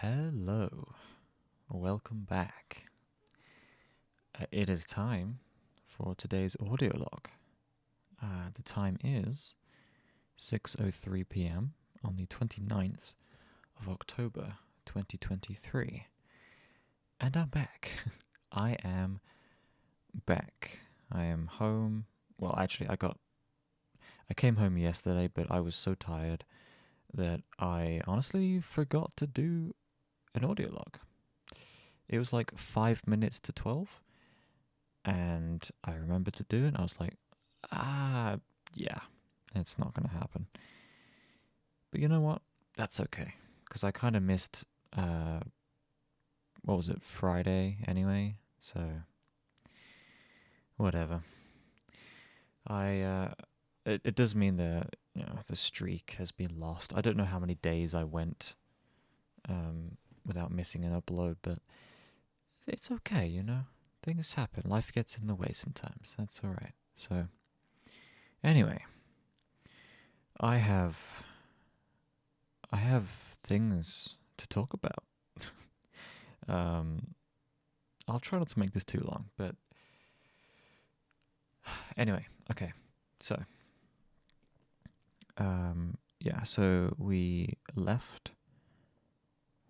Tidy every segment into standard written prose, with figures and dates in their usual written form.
Hello, welcome back. It is time for today's audio log. The time is 6:03 p.m. on the 29th of October 2023. And I'm back. I am back. I am home. Well, actually, I came home yesterday, but I was so tired that I honestly forgot to do an audio log. It was like 5 minutes to 12, and I remembered to do it, and I was like, yeah, it's not going to happen. But you know what? That's okay, because I kind of missed, what was it, Friday anyway, so whatever. It does mean that, the streak has been lost. I don't know how many days I went without missing an upload, but it's okay. Things happen. Life gets in the way sometimes. That's all right. So, anyway, I have I have things to talk about. um, I'll try not to make this too long, but anyway, okay. So, yeah. So we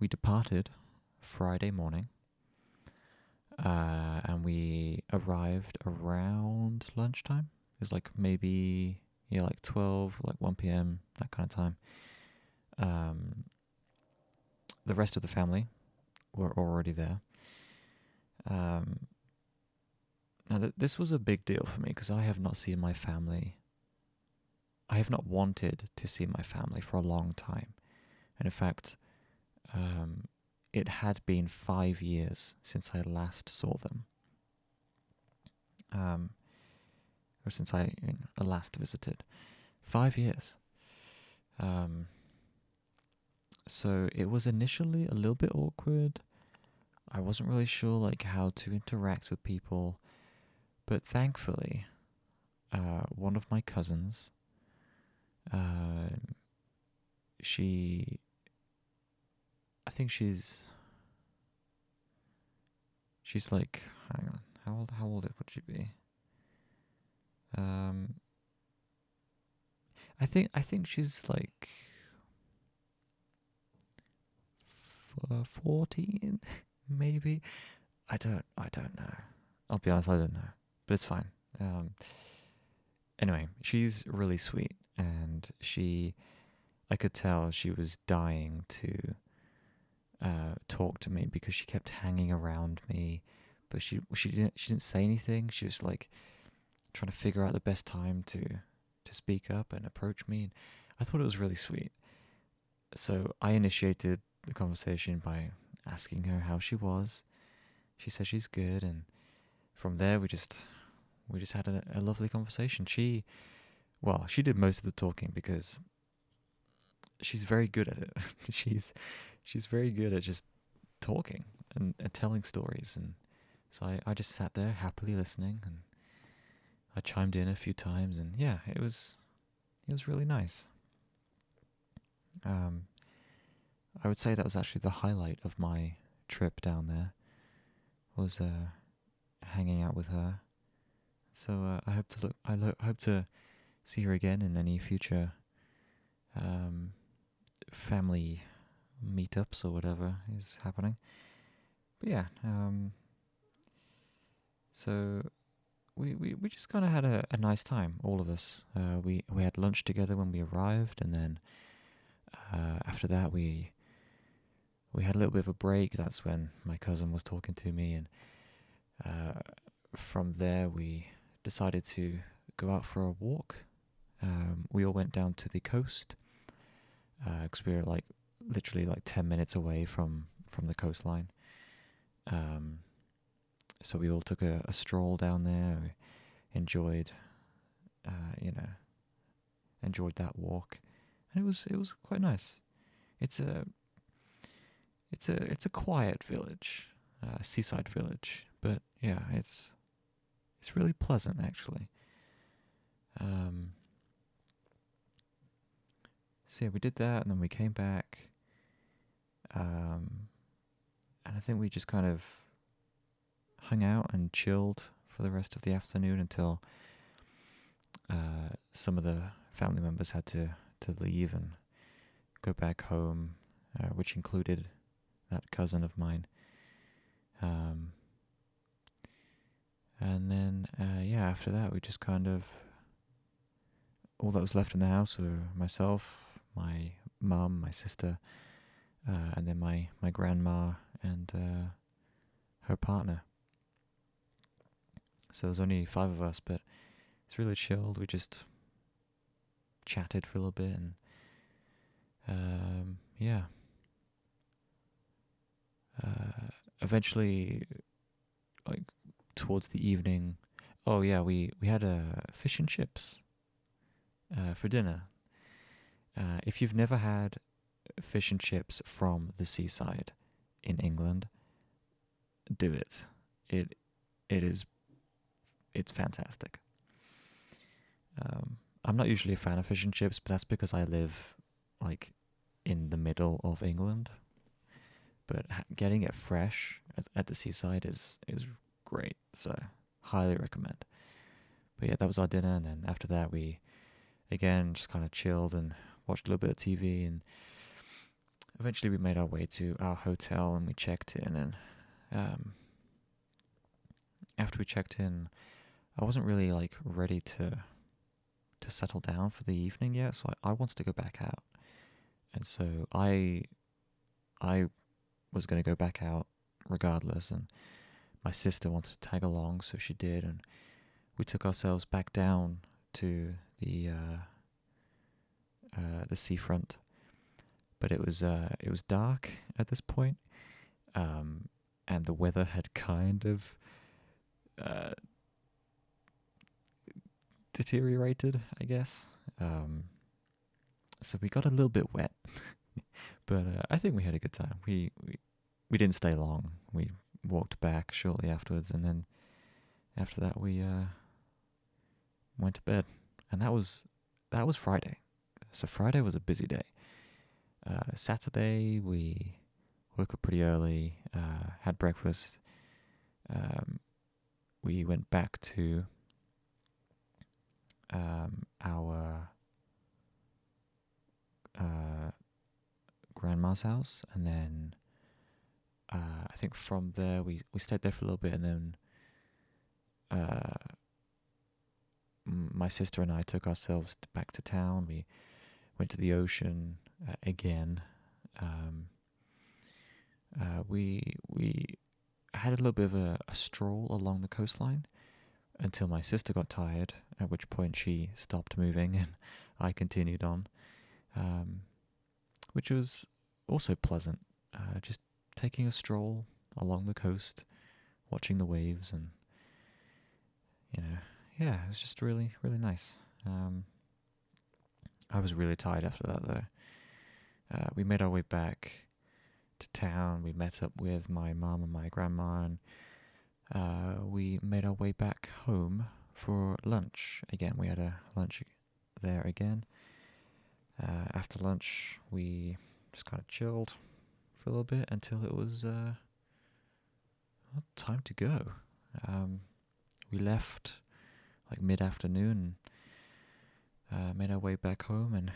departed Friday morning, and we arrived around lunchtime. It was like maybe like 12, like 1 p.m. that kind of time. The rest of the family were already there. Now, this was a big deal for me because I have not seen my family. I have not wanted to see my family for a long time. And in fact, it had been 5 years since I last saw them. Or since I last visited. 5 years. So it was initially a little bit awkward. I wasn't really sure like how to interact with people, but thankfully, one of my cousins, she, I think she's like, hang on, how old would she be? I think she's like 14, maybe. I don't know. I'll be honest, I don't know, but it's fine. Anyway, she's really sweet, and I could tell she was dying to talk to me because she kept hanging around me, but she didn't say anything. She was like trying to figure out the best time to speak up and approach me. And I thought it was really sweet. So I initiated the conversation by asking her how she was. She said she's good, and from there we just had a lovely conversation. She did most of the talking because she's very good at it. she's very good at just talking and telling stories, and so I just sat there happily listening, and I chimed in a few times, and yeah, it was really nice. I would say that was actually the highlight of my trip down there, was hanging out with her. So I hope to see her again in any future family meetups or whatever is happening. But yeah, so we just kind of had a nice time, all of us. We had lunch together when we arrived, and then after that we had a little bit of a break. That's when my cousin was talking to me, and from there we decided to go out for a walk. We all went down to the coast because we were like literally like 10 minutes away from the coastline. So we all took a stroll down there. We enjoyed, you know, enjoyed that walk, and it was quite nice. It's a quiet village, seaside village, but yeah, it's really pleasant actually. Um, so yeah, we did that, and then we came back. And I think we just kind of hung out and chilled for the rest of the afternoon until some of the family members had to leave and go back home, which included that cousin of mine. And then, after that, we just kind of, all that was left in the house were myself, my mum, my sister, and then my grandma and her partner. So there was only 5 of us, but it's really chilled. We just chatted for a little bit, and eventually, like towards the evening, we had fish and chips for dinner. If you've never had fish and chips from the seaside in England, do it. It's fantastic. I'm not usually a fan of fish and chips, but that's because I live like in the middle of England. But getting it fresh at the seaside is great, so highly recommend. But yeah, that was our dinner, and then after that we again just kind of chilled and watched a little bit of TV, and eventually we made our way to our hotel and we checked in. And after we checked in, I wasn't really like ready to settle down for the evening yet, so I wanted to go back out, and so I was going to go back out regardless, and my sister wanted to tag along, so she did, and we took ourselves back down to the seafront. But it was dark at this point, and the weather had kind of deteriorated, I guess. So we got a little bit wet, but I think we had a good time. We didn't stay long. We walked back shortly afterwards, and then after that we went to bed. And that was Friday. So Friday was a busy day. Saturday we woke up pretty early, had breakfast. We went back to our grandma's house, and then I think from there we stayed there for a little bit, and then my sister and I took ourselves back to town. We went to the ocean again. We had a little bit of a stroll along the coastline until my sister got tired, at which point she stopped moving and I continued on, which was also pleasant. Just taking a stroll along the coast, watching the waves, and it was just really, really nice. I was really tired after that though. We made our way back to town. We met up with my mum and my grandma, and we made our way back home for lunch again. We had a lunch there again. After lunch, we just kind of chilled for a little bit until it was time to go. We left like mid-afternoon, made our way back home, and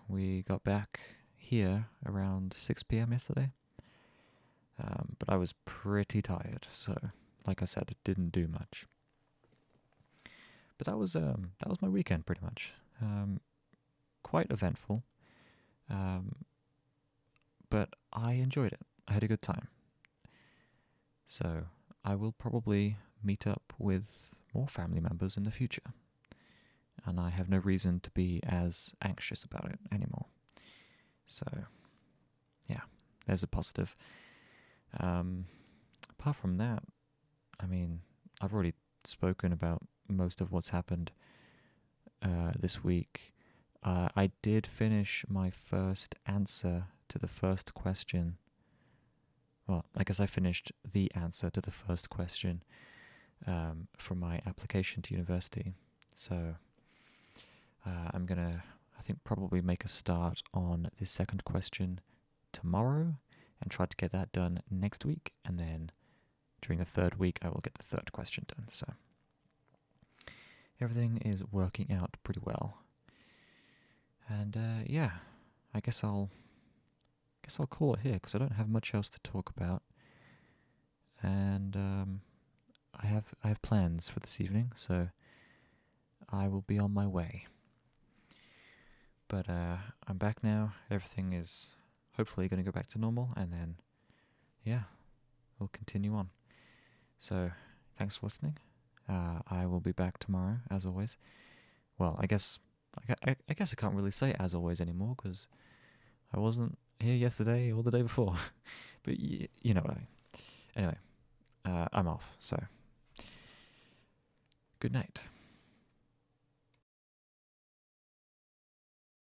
we got back here around 6 p.m. yesterday. But I was pretty tired, so like I said, it didn't do much. But that was my weekend pretty much. Quite eventful, but I enjoyed it. I had a good time. So I will probably meet up with more family members in the future, and I have no reason to be as anxious about it anymore. So yeah, there's a positive. Apart from that, I mean, I've already spoken about most of what's happened this week. I did finish my first answer to the first question. Well, I guess I finished the answer to the first question for my application to university. So I'm going to, I think, probably make a start on the second question tomorrow, and try to get that done next week. And then during the third week, I will get the third question done. So everything is working out pretty well. And yeah, I guess I'll call it here because I don't have much else to talk about. And I have plans for this evening, so I will be on my way. But I'm back now. Everything is hopefully going to go back to normal, and then, yeah, we'll continue on. So, thanks for listening. I will be back tomorrow, as always. Well, I guess I can't really say as always anymore, because I wasn't here yesterday or the day before. But you know what I mean. Anyway, I'm off, so good night.